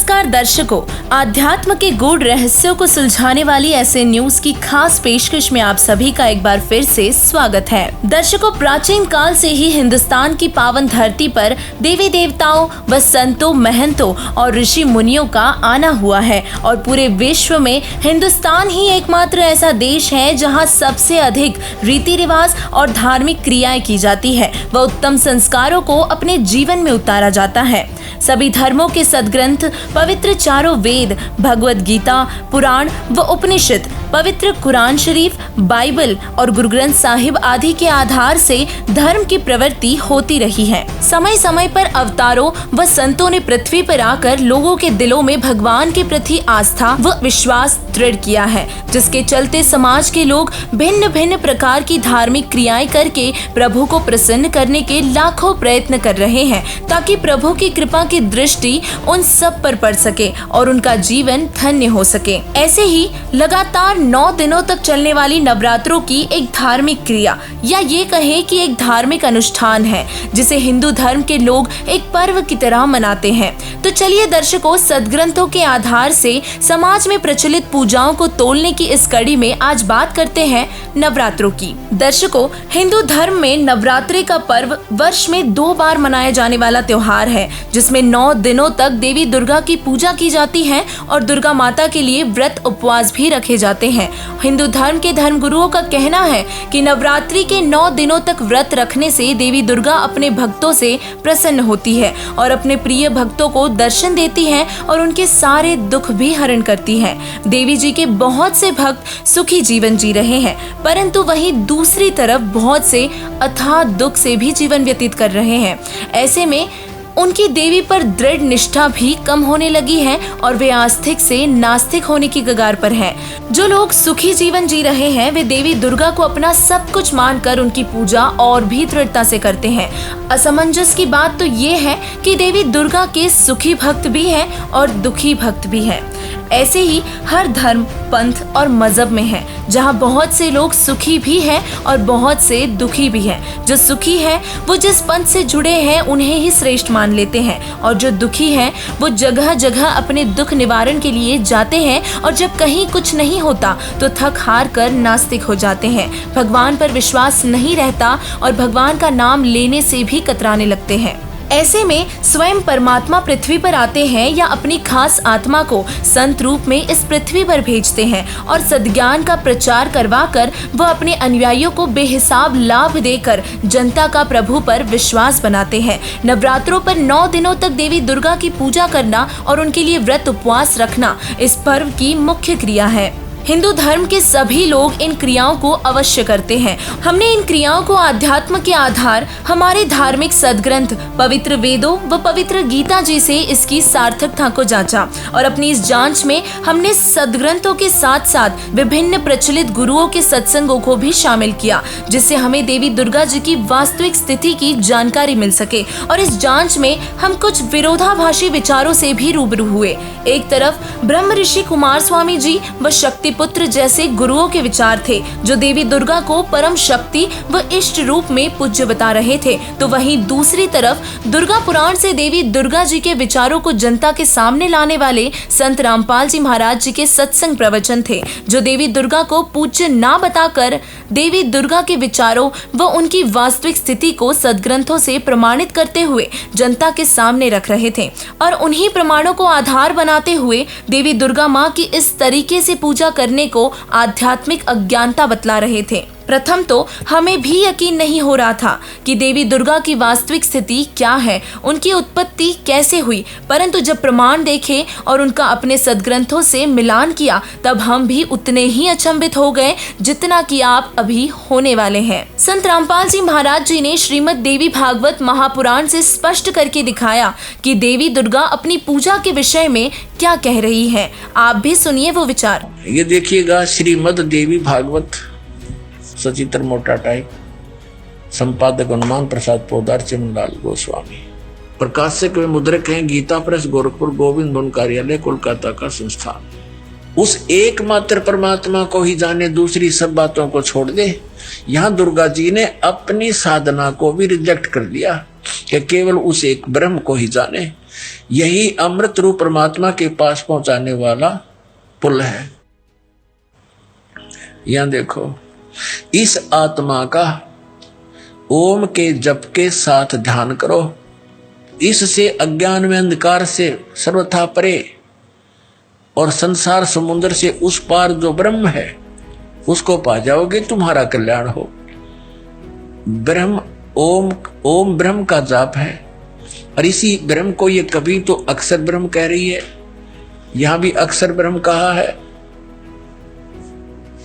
नमस्कार दर्शकों, आध्यात्म के गूढ़ रहस्यों को सुलझाने वाली ऐसे न्यूज की खास पेशकश में आप सभी का एक बार फिर से स्वागत है। दर्शकों, प्राचीन काल से ही हिंदुस्तान की पावन धरती पर देवी देवताओं व संतों, महंतों और ऋषि मुनियों का आना हुआ है और पूरे विश्व में हिंदुस्तान ही एकमात्र ऐसा देश है जहां सबसे अधिक रीति रिवाज और धार्मिक क्रियाएं की जाती है व उत्तम संस्कारों को अपने जीवन में उतारा जाता है। सभी धर्मों के सद्ग्रंथ, पवित्र चारों वेद, भगवत गीता, पुराण व उपनिषद, पवित्र कुरान शरीफ, बाइबल और गुरु ग्रंथ साहिब आदि के आधार से धर्म की प्रवृत्ति होती रही है। समय समय पर अवतारों व संतों ने पृथ्वी पर आकर लोगों के दिलों में भगवान के प्रति आस्था व विश्वास दृढ़ किया है, जिसके चलते समाज के लोग भिन्न भिन्न प्रकार की धार्मिक क्रियाएं करके प्रभु को प्रसन्न करने के लाखों प्रयत्न कर रहे हैं, ताकि प्रभु की कृपा की दृष्टि उन सब पर पड़ सके और उनका जीवन धन्य हो सके। ऐसे ही लगातार 9 दिनों तक चलने वाली नवरात्रों की एक धार्मिक क्रिया या ये कहें कि एक धार्मिक अनुष्ठान है, जिसे हिंदू धर्म के लोग एक पर्व की तरह मनाते हैं। तो चलिए दर्शकों, सद्ग्रंथों के आधार से समाज में प्रचलित पूजाओं को तोलने की इस कड़ी में आज बात करते हैं नवरात्रों की। दर्शकों, हिंदू धर्म में नवरात्रि का पर्व वर्ष में 2 बार मनाया जाने वाला त्योहार है, जिसमें 9 दिनों तक देवी दुर्गा की पूजा की जाती है और दुर्गा माता के लिए व्रत उपवास भी रखे जाते हैं। हिंदू धर्म के धर्मगुरुओं का कहना है कि नवरात्रि के 9 दिनों तक व्रत रखने से देवी दुर्गा अपने भक्तों से प्रसन्न होती है और अपने प्रिय भक्तों को दर्शन देती है और उनके सारे दुख भी हरण करती है। देवी जी के बहुत से भक्त सुखी जीवन जी रहे हैं, परंतु वहीं दूसरी तरफ बहुत से अथाह दुख से भी जीवन व्यतीत कर रहे हैं। ऐसे में उनकी देवी पर दृढ़ निष्ठा भी कम होने लगी है और वे आस्तिक से नास्तिक होने की कगार पर हैं। जो लोग सुखी जीवन जी रहे हैं, वे देवी दुर्गा को अपना सब कुछ मानकर उनकी पूजा और भी दृढ़ता से करते हैं। असमंजस की बात तो ये है कि देवी दुर्गा के सुखी भक्त भी हैं और दुखी भक्त भी हैं। ऐसे ही हर धर्म, पंथ और मजहब में है, जहाँ बहुत से लोग सुखी भी हैं और बहुत से दुखी भी हैं। जो सुखी है वो जिस पंथ से जुड़े हैं उन्हें ही श्रेष्ठ मान लेते हैं और जो दुखी हैं वो जगह जगह अपने दुख निवारण के लिए जाते हैं और जब कहीं कुछ नहीं होता तो थक हार कर नास्तिक हो जाते हैं। भगवान पर विश्वास नहीं रहता और भगवान का नाम लेने से भी कतराने लगते हैं। ऐसे में स्वयं परमात्मा पृथ्वी पर आते हैं या अपनी खास आत्मा को संत रूप में इस पृथ्वी पर भेजते हैं और सद्ज्ञान का प्रचार करवाकर वह अपने अनुयायियों को बेहिसाब लाभ देकर जनता का प्रभु पर विश्वास बनाते हैं। नवरात्रों पर 9 दिनों तक देवी दुर्गा की पूजा करना और उनके लिए व्रत उपवास रखना इस पर्व की मुख्य क्रिया है। हिंदू धर्म के सभी लोग इन क्रियाओं को अवश्य करते हैं। हमने इन क्रियाओं को आध्यात्म के आधार हमारे धार्मिक सद्ग्रंथ, पवित्र वेदों व पवित्र गीता जी से इसकी सार्थकता को जांचा और अपनी इस जांच में हमने सद्ग्रंथों के साथ साथ विभिन्न प्रचलित गुरुओं के सत्संगों को भी शामिल किया, जिससे हमें देवी दुर्गा जी की वास्तविक स्थिति की जानकारी मिल सके। और इस जांच में हम कुछ विरोधाभासी विचारों से भी रूबरू हुए। एक तरफ ब्रह्म ऋषि कुमार स्वामी जी व शक्ति पुत्र जैसे गुरुओं के विचार थे, जो देवी दुर्गा को परम शक्ति व इष्ट रूप में पूज्य बता रहे थे, तो वहीं दूसरी तरफ दुर्गा पुराण से देवी दुर्गा जी के विचारों को जनता के सामने लाने वाले संत रामपाल जी महाराज जी के सत्संग प्रवचन थे, जो देवी दुर्गा को पूज्य ना बताकर देवी दुर्गा के विचारों व उनकी वास्तविक स्थिति को सद्ग्रंथों से प्रमाणित करते हुए जनता के सामने रख रहे थे और उन्हीं प्रमाणों को आधार बनाते हुए देवी दुर्गा माँ की इस तरीके से पूजा करने को आध्यात्मिक अज्ञानता बतला रहे थे। प्रथम तो हमें भी यकीन नहीं हो रहा था कि देवी दुर्गा की वास्तविक स्थिति क्या है, उनकी उत्पत्ति कैसे हुई, परंतु जब प्रमाण देखे और उनका अपने सद्ग्रंथों से मिलान किया, तब हम भी उतने ही अचंभित हो गए जितना कि आप अभी होने वाले हैं। संत रामपाल जी महाराज जी ने श्रीमद् देवी भागवत महापुराण से स्पष्ट करके दिखाया कि देवी दुर्गा अपनी पूजा के विषय में क्या कह रही है। आप भी सुनिए वो विचार। ये देखिएगा, श्रीमद् देवी भागवत, सचित्र मोटा टाइप, संपादक हनुमान प्रसाद पोदार, चिमनलाल गोस्वामी, प्रकाशक व मुद्रक हैं गीता प्रेस, गोरखपुर, गोविंद धुन कार्यालय, कोलकाता का संस्थान। उस एकमात्र परमात्मा को ही जाने, दूसरी सब बातों को छोड़ दे। यहाँ दुर्गा जी ने अपनी साधना को भी रिजेक्ट कर दिया कि केवल उस एक ब्रह्म को ही जाने। यही अमृत रूप परमात्मा के पास पहुंचाने वाला पुल है। यहां देखो, इस आत्मा का ओम के जप के साथ ध्यान करो, इससे अज्ञान में अंधकार से सर्वथा परे और संसार समुद्र से उस पार जो ब्रह्म है उसको पा जाओगे, तुम्हारा कल्याण हो। ब्रह्म ओम ब्रह्म का जाप है, और इसी ब्रह्म को ये कभी तो अक्षर ब्रह्म कह रही है, यहां भी अक्षर ब्रह्म कहा है।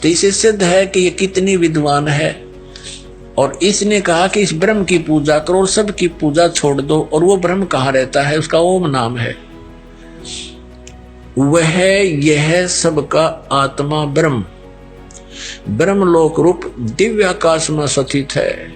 तो इसे सिद्ध है कि ये कितनी विद्वान है, और इसने कहा कि इस ब्रह्म की पूजा करो और सबकी पूजा छोड़ दो। और वो ब्रह्म कहाँ रहता है? उसका ओम नाम है। वह यह सबका आत्मा ब्रह्म ब्रह्मलोक रूप दिव्य आकाश में स्थित है।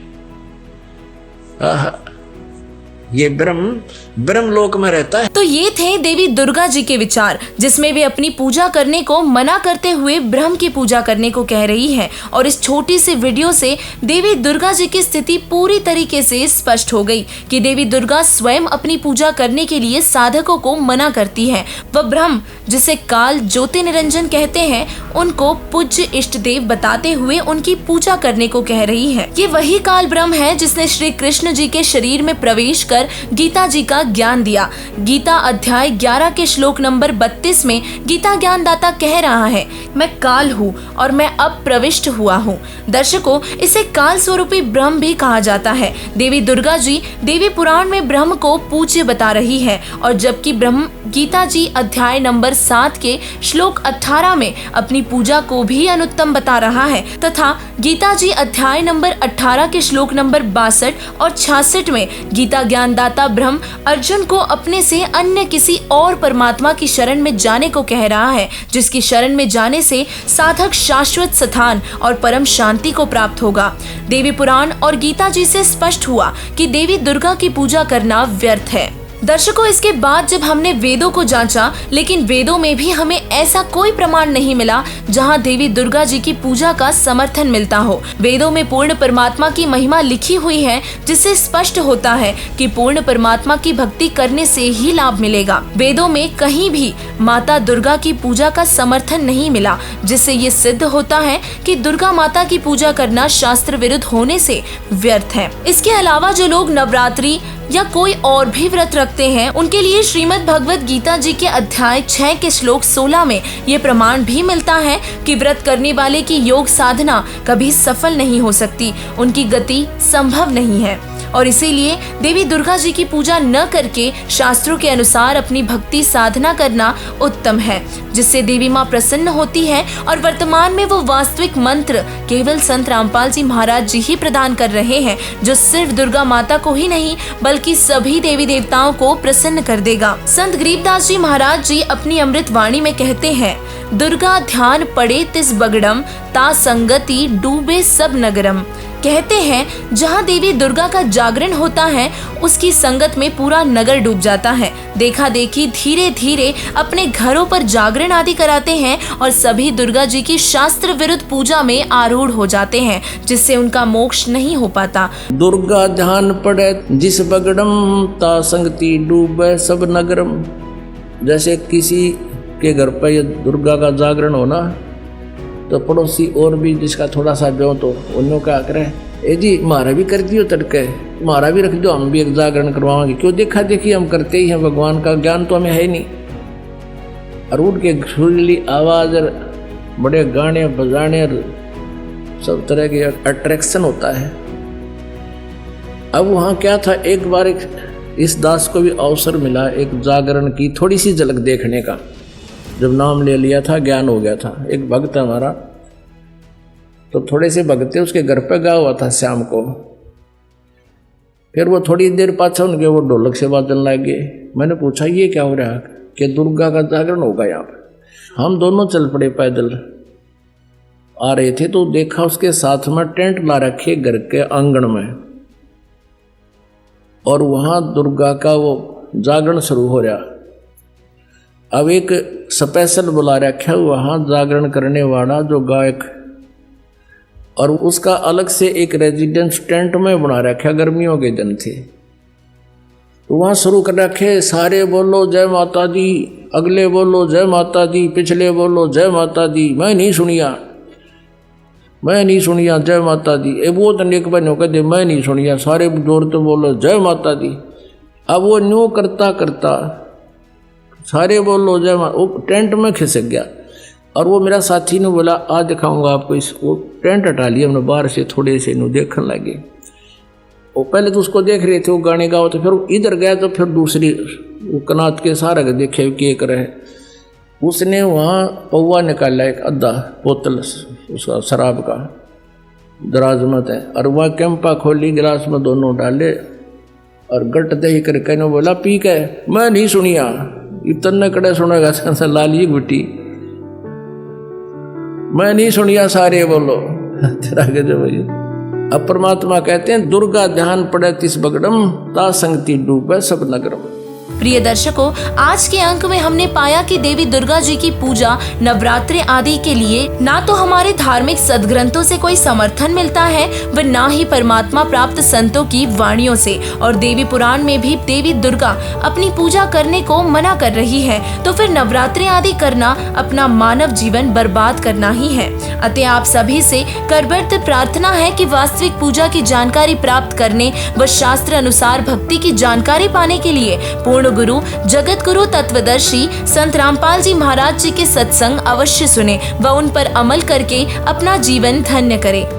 ये ब्रह्मलोक में रहता है। तो ये थे देवी दुर्गा जी के विचार, जिसमें वे अपनी पूजा करने को मना करते हुए ब्रह्म की पूजा करने को कह रही है। और इस छोटी सी वीडियो से देवी दुर्गा जी की स्थिति पूरी तरीके से स्पष्ट हो गई कि देवी दुर्गा स्वयं अपनी पूजा करने के लिए साधकों को मना करती है। वह ब्रह्म, जिसे काल ज्योति निरंजन कहते हैं, उनको पूज्य इष्ट देव बताते हुए उनकी पूजा करने को कह रही है। ये वही काल ब्रह्म है जिसने श्री कृष्ण जी के शरीर में प्रवेश कर गीता जी का ज्ञान दिया। गीता अध्याय 11 के श्लोक नंबर 32 में गीता ज्ञानदाता कह रहा है, मैं काल हूँ और मैं अब प्रविष्ट हुआ हूँ। दर्शकों, इसे काल स्वरूपी ब्रह्म भी कहा जाता है। देवी दुर्गा जी देवी पुराण में ब्रह्म को पूज्य बता रही है, और जबकि ब्रह्म गीता जी अध्याय नंबर 7 के श्लोक 18 में अपनी पूजा को भी अनुत्तम बता रहा है, तथा गीता जी अध्याय नंबर 18 के श्लोक नंबर 62 और 66 में गीता ज्ञानदाता ब्रह्म अर्जुन को अपने से अन्य किसी और परमात्मा की शरण में जाने को कह रहा है, जिसकी शरण में जाने से साधक शाश्वत स्थान और परम शांति को प्राप्त होगा। देवी पुराण और गीता जी से स्पष्ट हुआ कि देवी दुर्गा की पूजा करना व्यर्थ है। दर्शकों, इसके बाद जब हमने वेदों को जांचा, लेकिन वेदों में भी हमें ऐसा कोई प्रमाण नहीं मिला जहां देवी दुर्गा जी की पूजा का समर्थन मिलता हो। वेदों में पूर्ण परमात्मा की महिमा लिखी हुई है, जिससे स्पष्ट होता है कि पूर्ण परमात्मा की भक्ति करने से ही लाभ मिलेगा। वेदों में कहीं भी माता दुर्गा की पूजा का समर्थन नहीं मिला, जिससे ये सिद्ध होता है कि दुर्गा माता की पूजा करना शास्त्र विरुद्ध होने से व्यर्थ है। इसके अलावा जो लोग नवरात्रि या कोई और भी व्रत रखते हैं, उनके लिए श्रीमद् भगवत गीता जी के अध्याय 6 के श्लोक 16 में ये प्रमाण भी मिलता है कि व्रत करने वाले की योग साधना कभी सफल नहीं हो सकती, उनकी गति संभव नहीं है। और इसीलिए देवी दुर्गा जी की पूजा न करके शास्त्रों के अनुसार अपनी भक्ति साधना करना उत्तम है, जिससे देवी माँ प्रसन्न होती है। और वर्तमान में वो वास्तविक मंत्र केवल संत रामपाल जी महाराज जी ही प्रदान कर रहे हैं, जो सिर्फ दुर्गा माता को ही नहीं बल्कि सभी देवी देवताओं को प्रसन्न कर देगा। संत गरीबदास जी महाराज जी अपनी अमृत वाणी में कहते हैं, दुर्गा ध्यान पड़े तिस बगड़म, ता संगति डूबे सब नगरम। कहते हैं जहाँ देवी दुर्गा का जागरण होता है, उसकी संगत में पूरा नगर डूब जाता है। देखा देखी धीरे धीरे अपने घरों पर जागरण आदि कराते हैं और सभी दुर्गा जी की शास्त्र विरुद्ध पूजा में आरूढ़ हो जाते हैं, जिससे उनका मोक्ष नहीं हो पाता। दुर्गा ध्यान पड़े जिस बगड़म, ता संगति डूबे सब नगरम। जैसे किसी के घर पर ये दुर्गा का जागरण होना, तो पड़ोसी और भी जिसका थोड़ा सा ब्यो तो उन्होंने क्या करे, ए जी हमारा भी कर दियो तड़के, हमारा भी रख दो, हम भी एक जागरण करवाएंगे। क्यों देखा देखी हम करते ही हैं, भगवान का ज्ञान तो हमें है ही नहीं। और उठ के सुरीली आवाज और बड़े गाने बजाने और सब तरह के अट्रैक्शन होता है। अब वहाँ क्या था, एक बार इस दास को भी अवसर मिला एक जागरण की थोड़ी सी झलक देखने का। जब नाम ले लिया था, ज्ञान हो गया था। एक भक्त हमारा, तो थोड़े से भगते उसके घर पे गया हुआ था शाम को। फिर वो थोड़ी देर पाछा उनके वो ढोलक से बाजन लगे। मैंने पूछा ये क्या हो रहा है? कि दुर्गा का जागरण होगा यहाँ पे। हम दोनों चल पड़े, पैदल आ रहे थे, तो देखा उसके साथ में टेंट ला रखे घर के आंगन में, और वहाँ दुर्गा का वो जागरण शुरू हो रहा। अब एक स्पेशल बुला रखा वहाँ जागरण करने वाला जो गायक, और उसका अलग से एक रेजिडेंस टेंट में बना रखा, गर्मियों के दिन थे। तो वहाँ शुरू कर रखे, सारे बोलो जय माता दी, अगले बोलो जय माता दी, पिछले बोलो जय माता दी। मैं नहीं सुनिया जय माता दी। वो तो एक बहनों कहते मैं नहीं सुनिया, सारे जोर तो बोलो जय माता दी। अब वो न्यू करता करता सारे बोलो जय माता, वो टेंट में खिसक गया। और वो मेरा साथी ने बोला आज दिखाऊंगा आपको इस, वो टेंट हटा लिया हमने बाहर से, थोड़े से नु देखने लगे। वो पहले तो उसको देख रहे थे, वो गाने गाओ, तो फिर इधर गया तो फिर दूसरी वो कनात के सारा के देखे क्या करे। उसने वहाँ पौवा निकाला एक आधा बोतल उसका शराब का, दराज मत है, और वहाँ कैंपा खोली, गिलास में दोनों डाले और गट दही कर कहने बोला पी के। मैं नहीं सुनिया, इतने कड़े सुनेगा लाली गुटी, मैं नहीं सुनिया, सारे बोलो तेरा गजब भैया। अब परमात्मा कहते हैं दुर्गा ध्यान पड़े तिस बगड़म, ता संगति डूबे सब नगरम। प्रिय दर्शकों, आज के अंक में हमने पाया कि देवी दुर्गा जी की पूजा, नवरात्रि आदि के लिए ना तो हमारे धार्मिक सदग्रंथों से कोई समर्थन मिलता है व ना ही परमात्मा प्राप्त संतों की वाणियों से। और देवी पुराण में भी देवी दुर्गा अपनी पूजा करने को मना कर रही है, तो फिर नवरात्रि आदि करना अपना मानव जीवन बर्बाद करना ही है। अतः आप सभी से करबद्ध प्रार्थना है कि वास्तविक पूजा की जानकारी प्राप्त करने व शास्त्र अनुसार भक्ति की जानकारी पाने के लिए पूर्ण गुरु जगत गुरु तत्वदर्शी संत रामपाल जी महाराज जी के सत्संग अवश्य सुने व उन पर अमल करके अपना जीवन धन्य करें।